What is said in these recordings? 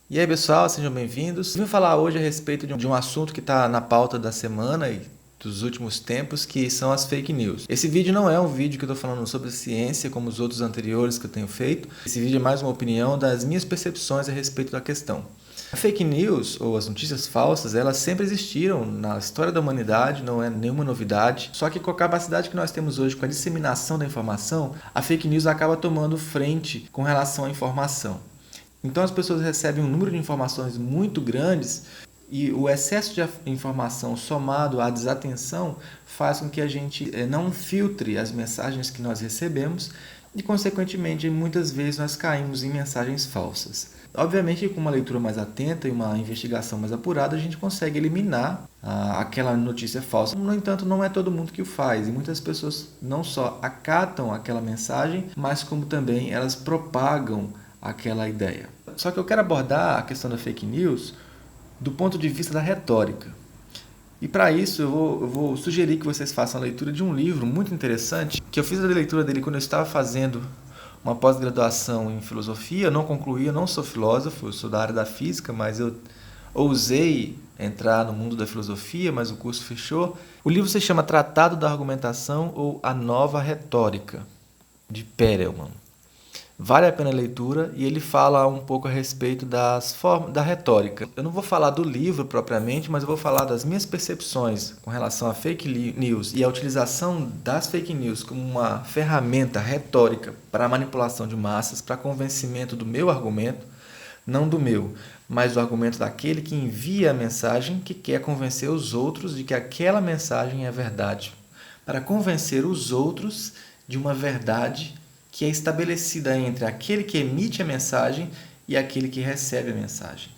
E aí, pessoal, sejam bem-vindos. Vim falar hoje a respeito de um assunto que está na pauta da semana e dos últimos tempos, que são as fake news. Esse vídeo não é um vídeo que eu estou falando sobre ciência, como os outros anteriores que eu tenho feito. Esse vídeo é mais uma opinião das minhas percepções a respeito da questão. A fake news, ou as notícias falsas, elas sempre existiram na história da humanidade, não é nenhuma novidade. Só que com a capacidade que nós temos hoje com a disseminação da informação, a fake news acaba tomando frente com relação à informação. Então as pessoas recebem um número de informações muito grandes e o excesso de informação somado à desatenção faz com que a gente não filtre as mensagens que nós recebemos e, consequentemente, muitas vezes nós caímos em mensagens falsas. Obviamente, com uma leitura mais atenta e uma investigação mais apurada, a gente consegue eliminar aquela notícia falsa. No entanto, não é todo mundo que o faz e muitas pessoas não só acatam aquela mensagem, mas como também elas propagam aquela ideia. Só que eu quero abordar a questão da fake news do ponto de vista da retórica. E para isso eu vou sugerir que vocês façam a leitura de um livro muito interessante, que eu fiz a leitura dele quando eu estava fazendo uma pós-graduação em filosofia. Eu não concluí, eu não sou filósofo, eu sou da área da física, mas eu ousei entrar no mundo da filosofia, mas o curso fechou. O livro se chama Tratado da Argumentação ou A Nova Retórica, de Perelman. Vale a pena a leitura e ele fala um pouco a respeito da retórica. Eu não vou falar do livro propriamente, mas eu vou falar das minhas percepções com relação a fake news e a utilização das fake news como uma ferramenta retórica para a manipulação de massas, para convencimento do meu argumento, não do meu, mas do argumento daquele que envia a mensagem, que quer convencer os outros de que aquela mensagem é verdade, para convencer os outros de uma verdade que é estabelecida entre aquele que emite a mensagem e aquele que recebe a mensagem.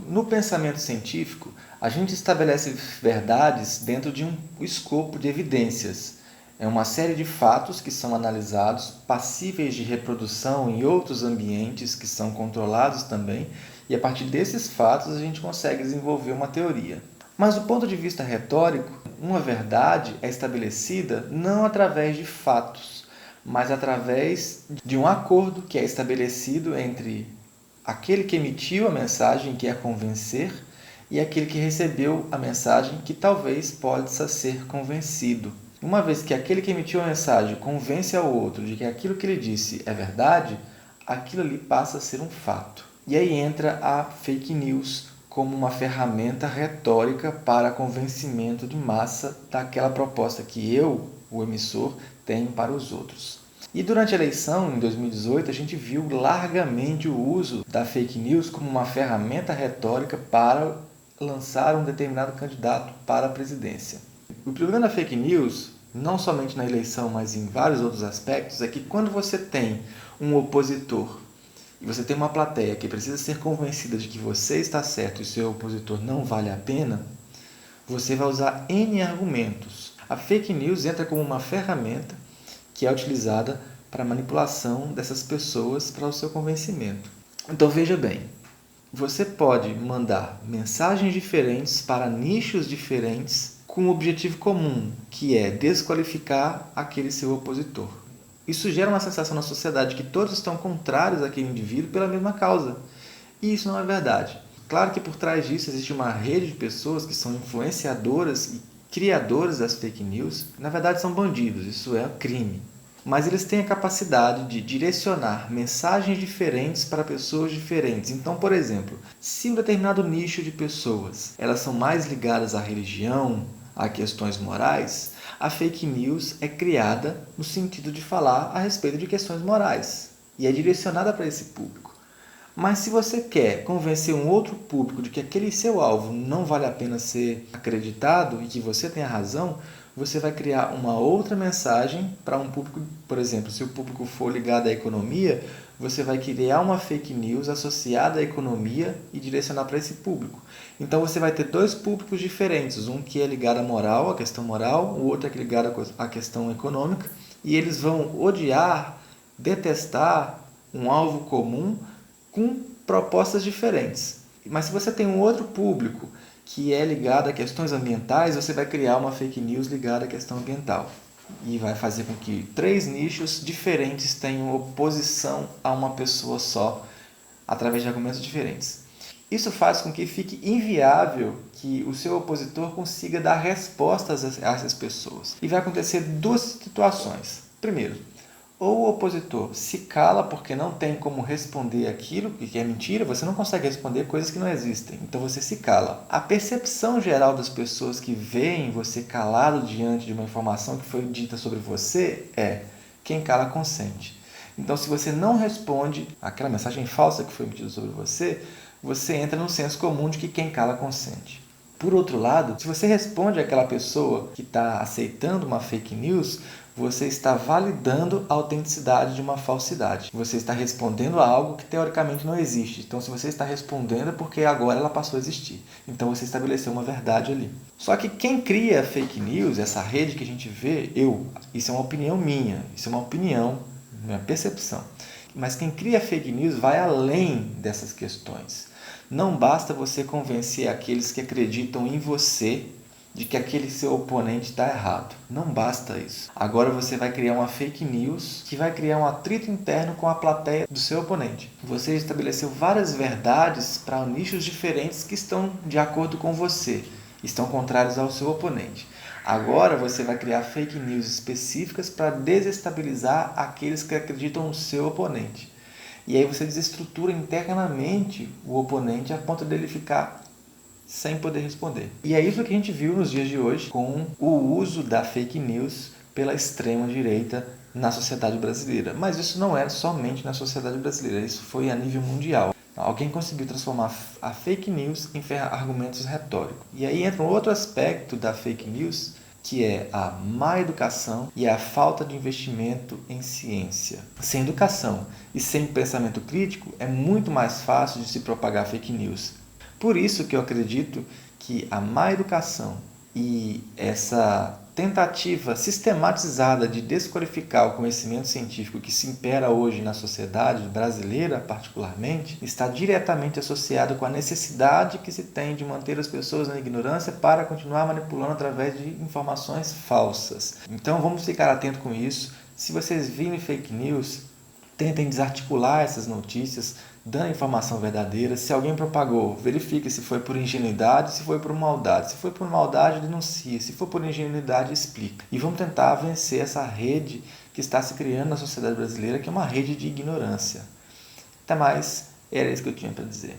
No pensamento científico, a gente estabelece verdades dentro de um escopo de evidências. É uma série de fatos que são analisados, passíveis de reprodução em outros ambientes que são controlados também, e a partir desses fatos a gente consegue desenvolver uma teoria. Mas do ponto de vista retórico, uma verdade é estabelecida não através de fatos, mas através de um acordo que é estabelecido entre aquele que emitiu a mensagem, que é convencer, e aquele que recebeu a mensagem, que talvez possa ser convencido. Uma vez que aquele que emitiu a mensagem convence ao outro de que aquilo que ele disse é verdade, aquilo ali passa a ser um fato. E aí entra a fake news como uma ferramenta retórica para convencimento de massa daquela proposta que eu, o emissor, tenho para os outros. E durante a eleição, em 2018, a gente viu largamente o uso da fake news como uma ferramenta retórica para lançar um determinado candidato para a presidência. O problema da fake news, não somente na eleição, mas em vários outros aspectos, é que quando você tem um opositor e você tem uma plateia que precisa ser convencida de que você está certo e o seu opositor não vale a pena, você vai usar N argumentos. A fake news entra como uma ferramenta que é utilizada para a manipulação dessas pessoas para o seu convencimento. Então veja bem, você pode mandar mensagens diferentes para nichos diferentes com um objetivo comum, que é desqualificar aquele seu opositor. Isso gera uma sensação na sociedade que todos estão contrários àquele indivíduo pela mesma causa. E isso não é verdade. Claro que por trás disso existe uma rede de pessoas que são influenciadoras e criadores das fake news. Na verdade são bandidos, isso é crime. Mas eles têm a capacidade de direcionar mensagens diferentes para pessoas diferentes. Então, por exemplo, se um determinado nicho de pessoas elas são mais ligadas à religião, a questões morais, a fake news é criada no sentido de falar a respeito de questões morais e é direcionada para esse público. Mas se você quer convencer um outro público de que aquele seu alvo não vale a pena ser acreditado e que você tem a razão, você vai criar uma outra mensagem para um público. Por exemplo, se o público for ligado à economia, você vai criar uma fake news associada à economia e direcionar para esse público. Então você vai ter dois públicos diferentes, um que é ligado à moral, à questão moral, o outro é ligado à questão econômica, e eles vão odiar, detestar um alvo comum com propostas diferentes. Mas se você tem um outro público que é ligado a questões ambientais, você vai criar uma fake news ligada à questão ambiental. E vai fazer com que três nichos diferentes tenham oposição a uma pessoa só, através de argumentos diferentes. Isso faz com que fique inviável que o seu opositor consiga dar respostas a essas pessoas. E vai acontecer duas situações. Primeiro, ou o opositor se cala porque não tem como responder aquilo que é mentira, você não consegue responder coisas que não existem, então você se cala. A percepção geral das pessoas que veem você calado diante de uma informação que foi dita sobre você é: quem cala consente. Então, se você não responde aquela mensagem falsa que foi emitida sobre você, você entra no senso comum de que quem cala consente. Por outro lado, se você responde àquela pessoa que está aceitando uma fake news, você está validando a autenticidade de uma falsidade. Você está respondendo a algo que teoricamente não existe. Então, se você está respondendo é porque agora ela passou a existir. Então, você estabeleceu uma verdade ali. Só que quem cria fake news, essa rede que a gente vê, isso é uma opinião minha, isso é uma opinião, minha percepção. Mas quem cria fake news vai além dessas questões. Não basta você convencer aqueles que acreditam em você de que aquele seu oponente está errado. Não basta isso. Agora você vai criar uma fake news que vai criar um atrito interno com a plateia do seu oponente. Você estabeleceu várias verdades para nichos diferentes que estão de acordo com você, estão contrários ao seu oponente. Agora você vai criar fake news específicas para desestabilizar aqueles que acreditam no seu oponente. E aí você desestrutura internamente o oponente a ponto dele ficar sem poder responder. E é isso que a gente viu nos dias de hoje com o uso da fake news pela extrema-direita na sociedade brasileira. Mas isso não é somente na sociedade brasileira, isso foi a nível mundial. Alguém conseguiu transformar a fake news em argumentos retóricos. E aí entra um outro aspecto da fake news, que é a má educação e a falta de investimento em ciência. Sem educação e sem pensamento crítico, é muito mais fácil de se propagar fake news. Por isso que eu acredito que a má educação e essa tentativa sistematizada de desqualificar o conhecimento científico que se impera hoje na sociedade brasileira, particularmente, está diretamente associado com a necessidade que se tem de manter as pessoas na ignorância para continuar manipulando através de informações falsas. Então vamos ficar atentos com isso. Se vocês virem fake news, tentem desarticular essas notícias, dando a informação verdadeira. Se alguém propagou, verifique se foi por ingenuidade, se foi por maldade. Se foi por maldade, denuncie. Se for por ingenuidade, explica. E vamos tentar vencer essa rede que está se criando na sociedade brasileira, que é uma rede de ignorância. Até mais, era isso que eu tinha para dizer.